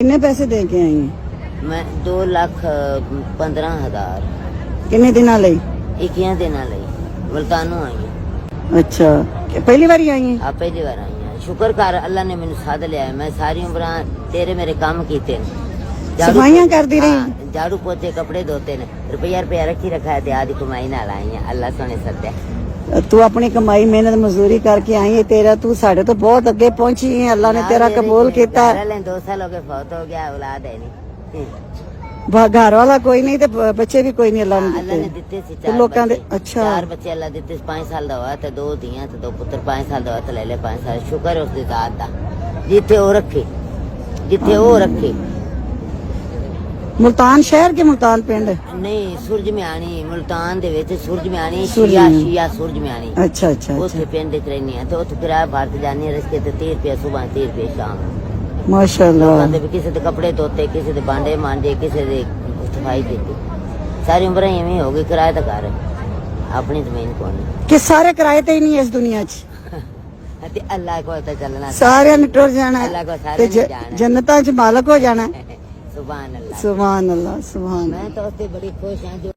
कितने पैसे दे के आई हैं? मैं 2,15,000 कितने दिन ਲਈ 21 ਦਿਨਾਂ ਲਈ ਮੁਲਤਾਨੋਂ ਆਈ ਹਾਂ। अच्छा पहली बार आई हैं? ਆ ਪਹਿਲੀ ਵਾਰ ਆਈ ਹਾਂ। ਸ਼ੁਕਰ ਕਰ ਅੱਲਾ ਨੇ ਮੈਨੂੰ ਸਾਧ ਲਿਆ। ਮੈਂ ਸਾਰੀ ਉਮਰਾਂ ਤੇਰੇ ਮੇਰੇ ਕੰਮ ਕੀਤੇ ਨੇ। सफाइयां करती रही? हाँ, झाड़ू पोछे कपड़े धोते ने। रुपया रखी रखा है आदि कमाई नाल आई है। अल्लाह सोने सद्या। तू अपनी कमाई मेहनत मजदूरी करके आई है। तेरा तू साढ़े तो बहुत अगे पहुंची है। अल्लाह ने तेरा कबूल किया। 2 साल हो गए फौत हो गया औलाद है नहीं। घर वाला कोई नहीं तो बच्चे भी कोई नहीं। अल्लाह अल्लाह ने ने दिते सी तो लोकां दे अच्छा 4 बच्चे अल्लाह दिते। 5 साल दा होया ते 2 धीआं ते 2 पुत्र। 5 साल दा होया ते ले ले 5 साल। शुक्र है उसदी जात दा जिथे ओ रखे, जिथे ओ रखे। मुल्तान शहर के मुल्तान पिंड? नहीं सूरज मियानी मुल्तान दे विच सूरज मियानी सूरज शिया मियानी। शिया सूरज मियानी। अच्छा अच्छा ਉੱਥੇ अच्छा ਪਿੰਡ ਚ ਰਹਿੰਦੀ ਆ ਤੇ ਉੱਥੇ ਕਿਰਾਇਆ ਭਰ ਕੇ ਜਾਂਦੀ ਆ। ਰਸਤੇ ਤੇ 30 ਰੁਪਏ ਸਵੇਰ 30 ਰੁਪਏ ਸ਼ਾਮ। माशाल्लाह। ਲੋਕਾਂ ਦੇ ਵੀ ਕਿਸੇ ਦੇ ਕੱਪੜੇ ਧੋਤੇ, ਕਿਸੇ ਦੇ ਭਾਂਡੇ ਮਾਂਜੇ, ਕਿਸੇ ਦੇ ਸਫਾਈ ਕੀਤੀ। ਸਾਰੀ ਉਮਰ ਐਵੇਂ ਹੋ ਗਈ। ਕਿਰਾਇਆ ਤਾਂ ਘਰ ਆਪਣੀ ਜ਼ਮੀਨ ਕੋਲ ਨਹੀਂ। कि सारे किराए ते ही नहीं है इस दुनिया च? ਤੇ ਅੱਲਾਹ ਕੋਲ ਤਾਂ ਚੱਲਣਾ। सारे ने टुर जाना है अल्लाह को सारे ते ने जाना है। जन्नतां च मालक हो जाना है। ਸੁਭਾਨ ਅੱਲਾਹ। सुभान अल्लाह सुभान ਮੈਂ ਤਾਂ ਉੱਥੇ ਬੜੀ ਖੁਸ਼ ਹਾਂ।